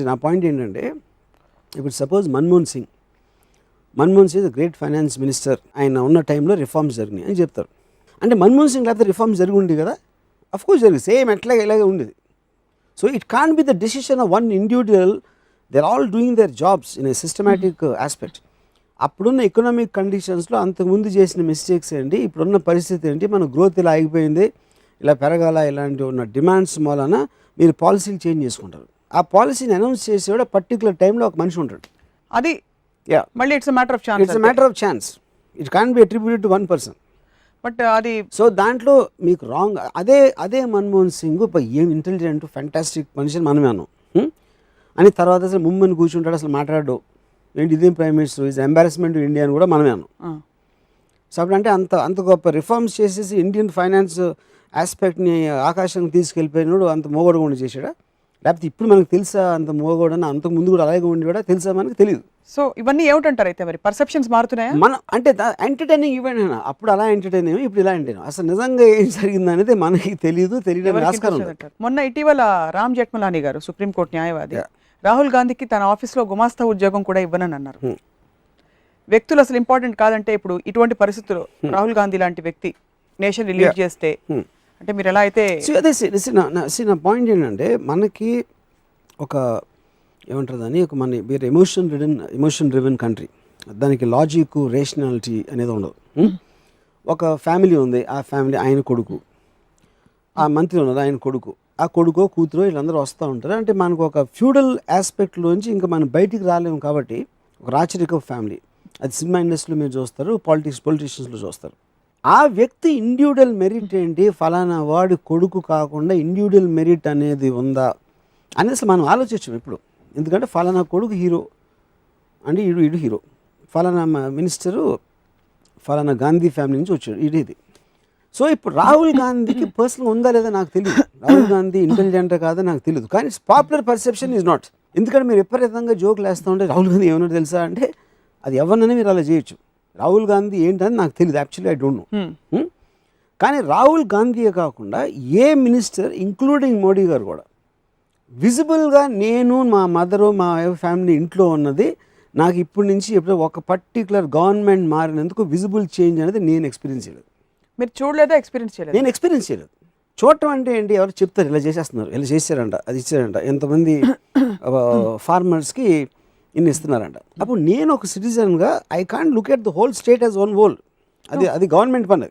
అంటే నా పాయింట్ ఏంటంటే ఇప్పుడు suppose Manmohan Singh is great finance minister, ఆయన ఉన్న టైంలో రిఫార్మ్స్ జరిగినాయి అని చెప్తారు. అంటే మన్మోహన్ సింగ్ లేకపోతే రిఫార్మ్స్ జరిగి ఉంది కదా, అఫ్కోర్స్ జరిగింది, సేమ్ ఎట్లాగే ఇలాగే ఉండేది. So it can't be the decision of one individual, they are all doing their jobs in a systematic aspect. అప్పుడున్న ఎకనామిక్ కండిషన్స్లో అంతకుముందు చేసిన మిస్టేక్స్ ఏంటి, ఇప్పుడున్న పరిస్థితి ఏంటి, మన గ్రోత్ ఇలా ఆగిపోయింది, ఇలా పెరగాల, ఇలాంటి ఉన్న డిమాండ్స్ మూలన మీరు పాలసీలు చేంజ్ చేసుకుంటారు. ఆ పాలసీని అనౌన్స్ చేసేవాడు పర్టికులర్ టైంలో ఒక మనిషి ఉంటాడు. అది మళ్ళీ it's matter of chance. It can't B attributed to one person. But అది సో దాంట్లో మీకు రాంగ్. అదే మన్మోహన్ సింగ్ ఏం ఇంటెలిజెంట్ ఫ్యాంటాస్టిక్ మనిషిని మనమే అన్నాం అని, తర్వాత అసలు ముమ్మని కూర్చుంటాడు, అసలు మాట్లాడు ఏంటి, ఇదేం prime minister, is embarrassment to India అని కూడా మనమే అన్నాం. సో అప్పుడంటే అంత గొప్ప రిఫార్మ్స్ చేసేసి ఇండియన్ ఫైనాన్స్ ఆస్పెక్ట్ని ఆకాశానికి తీసుకెళ్ళిపోయినాడు, అంత మోగోడుగా చేశాడా, లేకపోతే ఇప్పుడు మనకు తెలుసా అంత మోగోడని, అంతకు ముందు కూడా అలాగే ఉండి కూడా తెలుసా మనకు తెలియదు. సో ఇవన్నీ ఏమిటంటారు అయితే, మరి పర్సెప్షన్స్ మారుతున్నాయా? మనం అంటే ఎంటర్టైనింగ్ ఈవెంట్ అయినా అప్పుడు అలా ఎంటర్టైన్ అయ్యాము, ఇప్పుడు ఇలా ఎంటర్టైన్, అసలు నిజంగా ఏం జరిగింది అనేది మనకి తెలియడానికి ఆస్కారం ఉంది. మొన్న ఇటీవల రామ్ జెఠ్మలానీ గారు, సుప్రీంకోర్టు న్యాయవాది, రాహుల్ గాంధీకి తన ఆఫీస్లో గుమాస్తా ఉద్యోగం కూడా ఇవ్వనని అన్నారు. వ్యక్తులు అసలు ఇంపార్టెంట్ కాదంటే ఇప్పుడు ఇటువంటి పరిస్థితుల్లో రాహుల్ గాంధీ లాంటి వ్యక్తి నేషన్ లీడ్ చేస్తే అంటే మీరు ఎలా అయితే నా పాయింట్ ఏంటంటే, మనకి ఒక ఏమంటారు దాన్ని, ఒక మన వేరే ఎమోషన్ డ్రివెన్ కంట్రీ, దానికి లాజిక్ రేషనాలిటీ అనేది ఉండదు. ఒక ఫ్యామిలీ ఉంది, ఆ ఫ్యామిలీ ఆయన కొడుకు, ఆ మంత్రి ఉన్నది ఆయన కొడుకు, ఆ కొడుకో కూతురో వీళ్ళందరూ వస్తూ ఉంటారు. అంటే మనకు ఒక ఫ్యూడల్ ఆస్పెక్ట్లోంచి ఇంకా మనం బయటికి రాలేము కాబట్టి ఒక రాచరిక ఫ్యామిలీ, అది సినిమా ఇండస్ట్రీలో మీరు చూస్తారు, పొలిటీషియన్స్లో చూస్తారు. ఆ వ్యక్తి ఇండివిజువల్ మెరిట్ ఏంటి, ఫలానా వాడి కొడుకు కాకుండా ఇండివిజువల్ మెరిట్ అనేది ఉందా అనేది అసలు మనం ఆలోచించాం ఇప్పుడు. ఎందుకంటే ఫలానా కొడుకు హీరో అంటే ఈడు హీరో, ఫలానా మినిస్టరు ఫలానా గాంధీ ఫ్యామిలీ నుంచి వచ్చాడు ఇది. సో ఇప్పుడు రాహుల్ గాంధీకి పర్సనల్గా ఉందా లేదా నాకు తెలియదు, రాహుల్ గాంధీ ఇంటెలిజెంట్ కాదా నాకు తెలియదు, కానీ పాపులర్ పర్సెప్షన్ ఈజ్ నాట్. ఎందుకంటే మీరు విపరీతంగా జోకులు వేస్తూ ఉంటే రాహుల్ గాంధీ ఏమన్నా తెలుసా అంటే అది ఎవరినైనా మీరు అలా చేయొచ్చు. రాహుల్ గాంధీ ఏంటని నాకు తెలియదు, యాక్చువల్లీ ఐ డోంట్ నో. కానీ రాహుల్ గాంధీయే కాకుండా ఏ మినిస్టర్ ఇంక్లూడింగ్ మోడీ గారు కూడా విజిబుల్గా నేను మా మదరు మా ఫ్యామిలీ ఇంట్లో ఉన్నది నాకు ఇప్పటి నుంచి ఎప్పుడో ఒక పర్టికులర్ గవర్నమెంట్ మారినందుకు విజిబుల్ చేంజ్ అనేది నేను ఎక్స్పీరియన్స్ చేయలేదు. మీరు చూడలేదా? ఎక్స్పీరియన్స్ చేయలేదు. నేను ఎక్స్పీరియన్స్ చేయలేదు. చూడటం అంటే ఏంటి, ఎవరు చెప్తారు ఇలా చేసేస్తున్నారు, ఇలా చేశారంట, అది ఇచ్చారంట, ఎంతమంది ఫార్మర్స్కి ఇన్ని ఇస్తున్నారంట. అప్పుడు నేను ఒక సిటిజన్గా I can't look at the whole state as one whole. అది గవర్నమెంట్ పని.